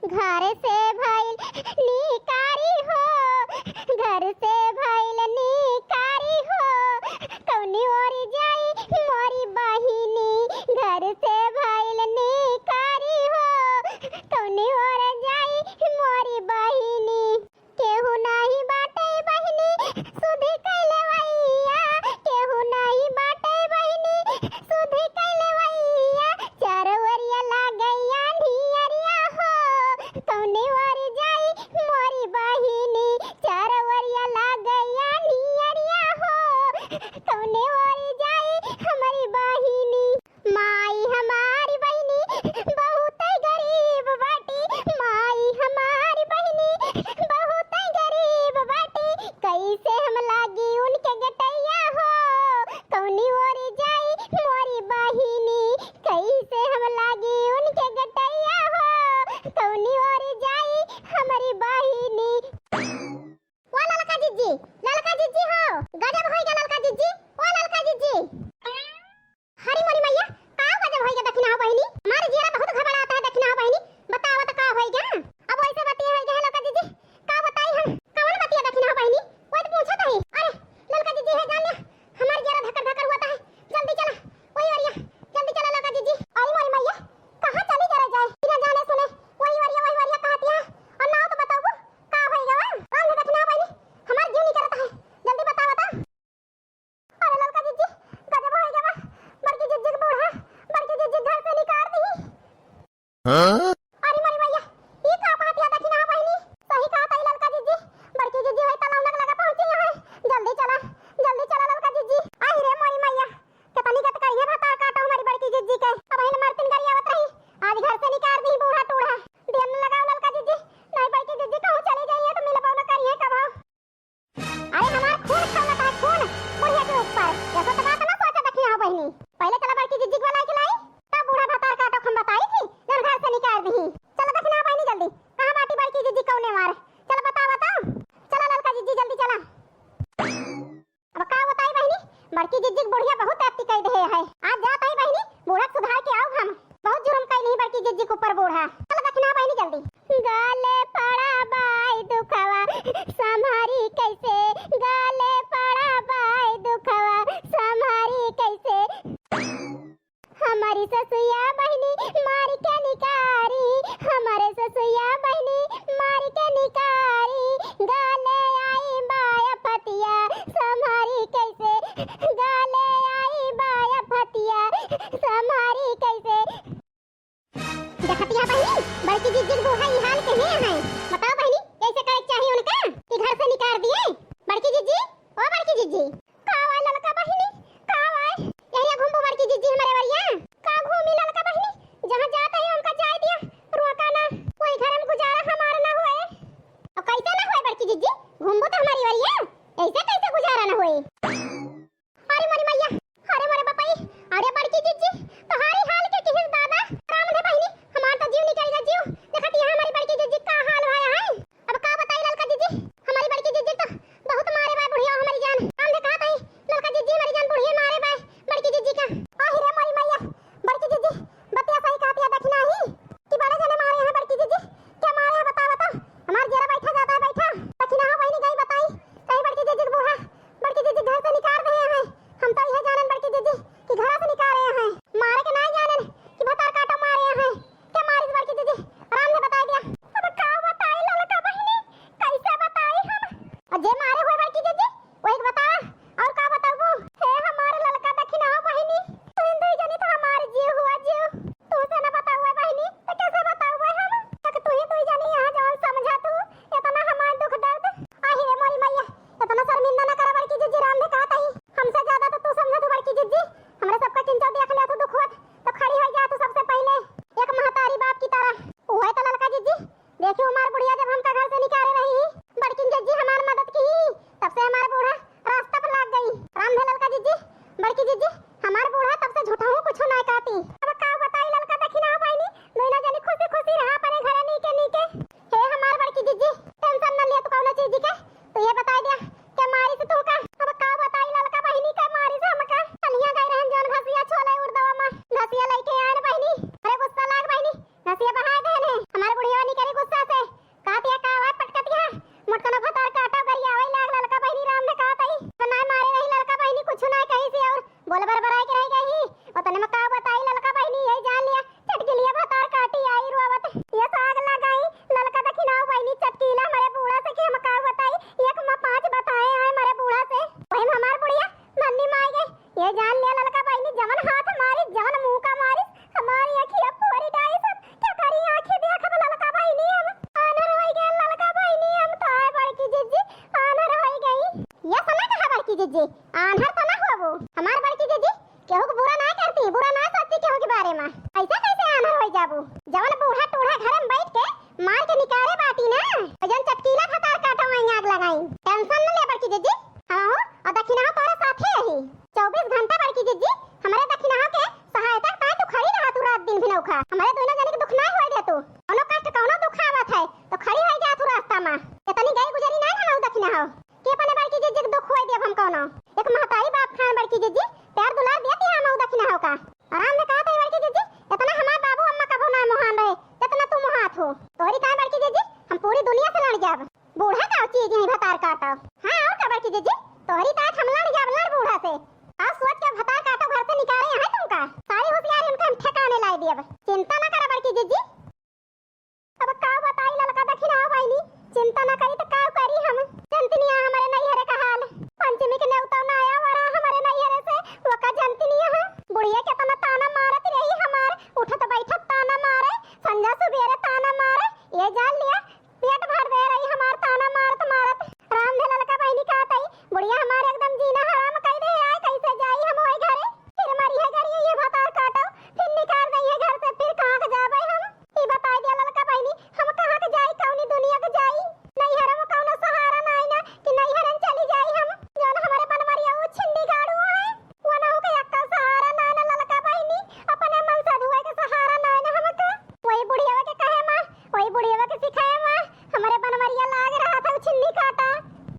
घर से भइल निकारी हो, घर से भइल निकारी हो, कौनी ओर जाई मोरी बहिनी, घर से भइल निकारी हो, कौनी ओर जाई मोरी बहिनी। केहू नहीं बाटे बहिनी सुधी कैलवैया, केहू नहीं बाटे बहिनी सुधी कैलवैया, चारवरिया लागैया ढियरिया हो, कौनी ओर जाई मोरी बहिनी, चारवरिया लागैया ढियरिया हो, कौनी ओर जाई हमारी बहिनी। माई हमारी बहिनी बहुत गरीब बाटी, माई हमारी बहिनी बहुत गरीब बाटी, कैसे हम लागी उनके गटैया हो, कौनी ओर जाई मोरी बहिनी, कैसे हम लागी उनके गटैया हो, कौनी ओर जाई हमारी बहिनी। ओ ललका जीजी हो, गजब होइगा ललका जीजी, ओ ललका जीजी। हरी मोरी मैया का गजब होइगा दखिना हो बहिनी, हमारे जीरा बहुत घबराता है दखिना हो बहिनी, बताओ तो का होइगा। अब वैसे बतिया होइगा है ललका जीजी, का बताई हम कौन बतिया दखिना हो बहिनी, कोई तो पूछत है। अरे ललका जीजी है जान ले, हमारे जीरा धकर धकर हुआ है, जल्दी चला वही ओरिया, जल्दी चला ललका जीजी। अरे मोरी मैया कहां चली जरा जाए बिना जाने सुने, वही ओरिया कहतिया और ना तो बताओ का होइगा वा राम दखिना हो बहिनी, हमार जीव नहीं करता है, जल्दी बता बता। अरे ललका जीजी गजब होइगा वा, बड़की जीजी के बूढ़ा, बड़की जीजी घर से निकाल दी। अरे मोरी मैया ई का कहतिया दखिना हो बहिनी, सही कहता है ललका जीजी, बड़की जीजी वही तलाव लगा पहुंची है, जल्दी चला ललका जीजी। आई रे मोरी मैया कितनी गत करिए भाता काटो हमारी बड़की जीजी के, अब इन मर्तिन करिया आवत रही, आज घर से निकाल दी बूढ़ा टूढ़ा, देन लगाओ ललका जीजी, नहीं बड़की जीजी कहूं चली जाइए तो मिलबो न करिए कभाओ। अरे हमार खून खौलता है खून बुढ़िया के ऊपर, ऐसा तो बात ना सोचा दखिना हो बहिनी, पहले चला बड़की जीजी को लाई खिलाई, तब बूढ़ा भातार काटो हम बताई थी, जब घर से निकाल दी। चलो दखिना हो बहिनी जल्दी, कहां बाटी बड़की जीजी कौने मार, चलो बताओ, चला ललका जीजी जल्दी चला। अब का बताई बहिनी, बड़की जीजी बुढ़िया बहुत एप्टी कह दे है, आज जात है बहिनी बूढ़ा सुधार के आओ, हम बहुत जुर्म कई नहीं बड़की जीजी के ऊपर बूढ़ा। चलो दखिना हो बहिनी जल्दी। गाले पड़ा बाई दुखवा संभारी कैसे, गाले पड़ा बाई दुखवा संभारी कैसे, हमारी ससुया बहिनी मारी के निकारी, हमारे ससुया बहिनी मारी के निकारी, गाले आई बाया फतिया संभारी कैसे, गाले आई बाया फतिया संभारी कैसे। देखतिया बहिनी बड़की जीजी के बूढ़ा ई हाल के है, बताओ बहिनी कैसे करे चाहिए उनका कि घर से निकाल दिए। बड़की जीजी ओ बड़की जीजी का आवा ललका बहिनी, का आवा यही घूमबो बड़की जीजी हमारे वरिया, का घूमी ललका बहिनी, जहां जाता है उनका जाय दिया, रोका ना कोई घर में गुजारा हमारा ना होए। अब कैसे ना होए बड़की जीजी, घूमबो तो हमारी वरिया, ऐसे कैसे गुजारा ना होए। अरे मोरी मैया, अरे मोरे बपाई, अरे बड़की जीजी तुम्हारी हाल के किस दादा राम दे बहिनी, हमार तो जीव निकल गया जीव, देखती है हमारी बड़की जीजी का हाल भाया है। अब का बताई ललका जीजी, हमारी बड़की जीजी तो बहुत मारे बा बुढ़िया हमारी जान, राम दे कहता है ललका जीजी हमारी जान बुढ़िया मारे बा बड़की जीजी का। आहि रे मोरी मैया बड़की जीजी बतिया सही कहती है दखिना ही कि बड़े जने मारे हैं बड़की जीजी, क्या मारे हैं बता हमार जरा बैठा जाता है बैठा, दखिना हो बहिनी गई बताई कहीं बड़की जीजी के बूढ़ा, बड़की जीजी घर से निकाल रहे हैं, हम तो यह जानन बड़की जीजी कि घर से निकाल रहे हैं, मारे के नहीं जानन कि भतार काटो मारे हैं, क्या मारी बड़की जीजी आराम से बता दिया। अब का बताई ललका बहिनी, कैसे बताई हम, और जे मारे हुए बड़की जीजी वही बता, और का बताऊं हे हमारे ललका दखिना हो बहिनी, तू हिंदू जनी तो हमारे जीव हुआ जीव, तू से ना बताऊं बहिनी तो कैसे बताऊं हम, तक तू ही जनी यहां जान समझा तू इतना हमार दुख दर्द। आहि रे मोरी मैया इतना शर्मिंदा ना करा बड़की जीजी, राम ने कहता ही हमसे ज्यादा तो तू समझा तू बड़की जीजी, हमरे सबका किंचा देख ले तू दुख होत तो खड़ी हो जा तू सबसे पहले एक महतारी बाप की तरह। ओए तो ललका जीजी देखियो हमार बुढ़िया जब हमका घर से निकाले रही, बड़की जीजी हमार मदद की, तब से हमार बूढ़ा रास्ता पर लग गई, राम है ललका जीजी, बड़की जीजी हमार बूढ़ा तब से झूठा हूं कुछ ना कहती। अब का बताई ललका दखिना हो बहिनी, दोनों जनी खुशी खुशी रहा परे घरे नीके नीके, हे हमार बड़की जीजी टेंशन न ले तू कौनो चीज के, तो ये बता दिया क्या मारी से तू का। अब का बताई ललका बहिनी का मारी से हमका, कलिया गई रहन जोन घसिया छोले उड़दवा में घसिया लेके आए बहिनी, अरे गुस्सा लाग बहिनी घसिया बहा देने हमार बुढ़िया निकली जीजी आन्हर तो ना हुआ वो हमार बड़की जीजी केहू को बुरा ना करती बुरा ना सोचती केहू के बारे में ऐसा कैसे आन्हर हो जाबू जवन बूढ़ा टूढ़ा घर में बैठ के मार के निकारे बाटी ना जन चटकीला फतार काटा वहीं आग लगाई टेंशन न ले बड़की जीजी हां हो और दक्षिणा तोरे साथे रही 24 घंटा बड़की जीजी हमारे दक्षिणा के सहायता का तू खड़ी रहा तू रात दिन भी नौखा हमारे दोनों जने के दुख ना होए दे तू कोनो कष्ट कोनो दुख आवत है तो खड़ी हो जा तू रास्ता में इतनी गई गुजरी ना हम दक्षिणा हो के पने बड़की जीजी के दुख होए देब हम कोनो एक महतारी बाप खान बड़की जीजी प्यार दुलार देती हम दक्षिणा हो का आराम में कहा था बड़की जीजी इतना हमार बाबू अम्मा कभो ना मोहान रहे इतना तू मोहात हो तोरी का बड़की जीजी हम पूरी दुनिया से लड़ जाब बूढ़ा का चीज नहीं भतार काटो हां और का बड़की जीजी तोरी तात हम लड़ जाब लड़ बूढ़ा से आप सोच के भतार काटो घर से निकाले है तुमका सारी होशियारी उनका हम ठिकाने लाई देब चिंता ना करा बड़की जीजी अब का बताई ललका दक्षिणा हो भाईनी चिंता ना करी तो का करी हम जनतनिया हमारे नैहरे का हाल पंचमी के नेवता ना आया वरा हमारे नैहरे से वो का जनतनिया है बुढ़िया के तना ताना मारत रही हमार उठत बैठत ताना मारे संजा सुबेरे ताना मारे ये जान लिया पेट भर दे रही हमार ताना मारत मारत राम दे ललका बहनी का तई बुढ़िया हमारे एकदम जीना हराम कई दे आए कैसे जाई हम ओई घरे फिर मरी है घर ये भतार काटो फिर निकाल गई है घर से फिर कहां के जाबे हम ई बता दिया ललका बहनी हम कहां के जाई कौनी दुनिया के जाई नैहर में कौनो सहारा नाई ना कि नैहरन चली जाई हम जौन हमारे बनमरिया वो छिंडी गाड़ू है वो ना हो के अक्का सहारा ना ना ललका बहनी अपने मन से दुए के सहारा ना ना हमका वही बुढ़िया के कहे मां वही बुढ़िया के सिखाए मां हमारे बनमरिया लाग रहा था छिंडी काटा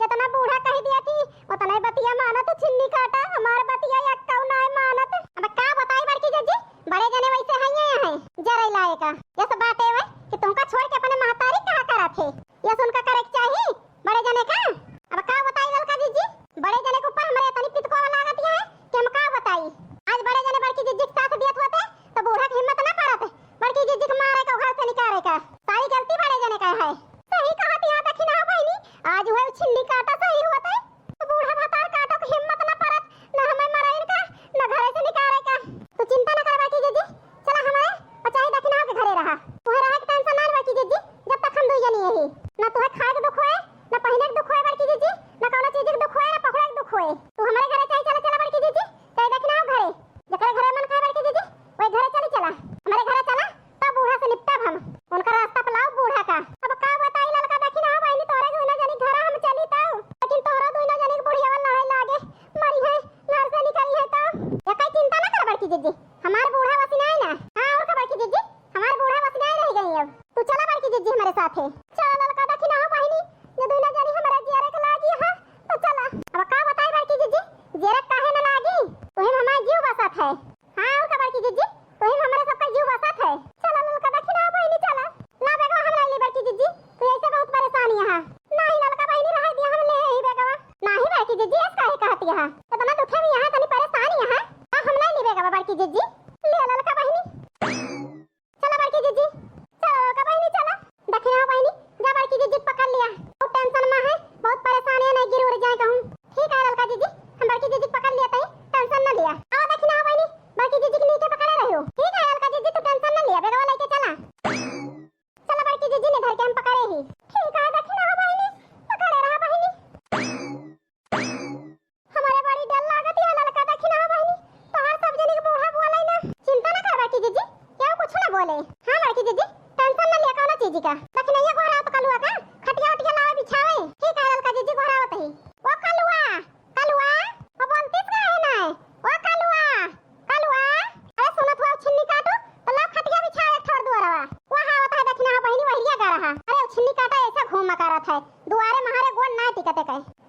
जितना बूढ़ा कह दिया कि उतना ही बतिया मानत छिंडी काटा हमार बतिया अक्का ना मानत अब का बताई बड़की जीजी बड़े जने वैसे हैं जरे लाए का ये सब बातें है कि तुमका छोड़ के अपने महतारी कहां करा थे ये सुनका करे चाहिए बड़े जने का अब का बताई ललका जीजी बड़े जने के ऊपर हमारे तनी पित को लागत है कि हम का बताई आज बड़े जने बड़की जीजी के साथ दियत होते तो बूढ़ा की हिम्मत ना पड़त बड़की जीजी के मारे का घर से निकाले का सारी गलती बड़े जने का है सही कहा थी दक्षिणा बहनी आज हुए छिन्नी काटा सही होते तो बूढ़ा भतार काटो की हिम्मत ना पड़त ना हमें मराइन का ना घर से निकाले का तो चिंता ना कर बड़की जीजी चला हमारे और चाहे दक्षिणा के घरे रहा तुहे रहा के टेंशन ना बड़की जीजी जब तक हम दुइया नहीं यही ना तुहे खाए के दुख होए ना पहने के दुख होए बड़की जीजी ना कोनो चीज के दुख होए ना पकड़े के दुख होए तू हमारे घरे चाहे चला चला बड़की जीजी चाहे दक्षिणा घरे जकरे घरे मन खाए बड़की जीजी वही घरे चली चला हमारे घरे चला तब बूढ़ा से निपटा हम उनका रास्ता पलाओ बूढ़ा का अब का बताई ललका दक्षिणा बहनी तोरे दुइना जनी घर हम चली ताऊ लेकिन तोरा दुइना जनी बुढ़िया वाला नहीं लागे मरी है घर से निकली है तो ये कई चिंता ना कर बड़की जीजी हमार बूढ़ा वसी नहीं ना हां और का बड़की जीजी हमार बूढ़ा वसी नहीं रह गई अब तू चला बड़की जीजी हमारे साथ है चल ललका दक्षिणा बहनी ये दुइना जनी हमारा जियारे के लागी है तो चला अब का बताई बड़की जीजी जियारे काहे ना लागी तोहिन हमार जीव बसत है हां और का बड़की जीजी तोहिन हमारे सबका जीव बसत है चला ललका दक्षिणा बहनी चला ना बेगवा हम ले बड़की जीजी तू ऐसे बहुत परेशान यहां नहीं ललका बहनी रह दिया हम ले ही बेगवा नहीं बड़की जीजी ऐसा काहे कहती है इतना दुखे में यहां तनी परेशान यहां हम ले ली बेगवा बड़की जीजी ले ललका बहनी चला बड़की जीजी चलो ललका बहनी चला दक्षिणा बहनी जा बड़की जीजी पकड़ लिया बहुत टेंशन में है बहुत परेशान है नहीं गिर उड़ जाए कहूं ठीक है ललका जीजी हम बड़की जीजी पकड़ लिया तई टेंशन न लिया आओ दक्षिणा बहनी बड़की जीजी के नीचे पकड़े रहियो ठीक है ललका जीजी तू टेंशन न लिया बेगवा लेके चला चला बड़की जीजी ने धर के हम पकड़े ही ठीक है दक्षिणा बहनी पकड़े रहा बहनी हमारे बड़ी डर लागत है ललका दक्षिणा बहनी तो हर सब जने के बूढ़ा बोले ना चिंता ना कर बड़की जीजी क्या कुछ ना बोले हां बड़की जीजी टेंशन न लिया कोनो चीज का दक्षिणा गोरा तो कलुआ का खटिया उठिया लावे बिछावे ठीक है ललका जीजी गोरावत है ओ कलुआ कलुआ ओ बोलतीस का है ना ओ कलुआ कलुआ अरे सुनत हुआ छिन्नी काटो तो ला खटिया बिछावे छोड़ दुआरवा वहां होता है दक्षिणा बहनी वहिया गा रहा अरे छिन्नी काटा ऐसा घूम करत है दुआरे महारे गोल ना टिकते कहे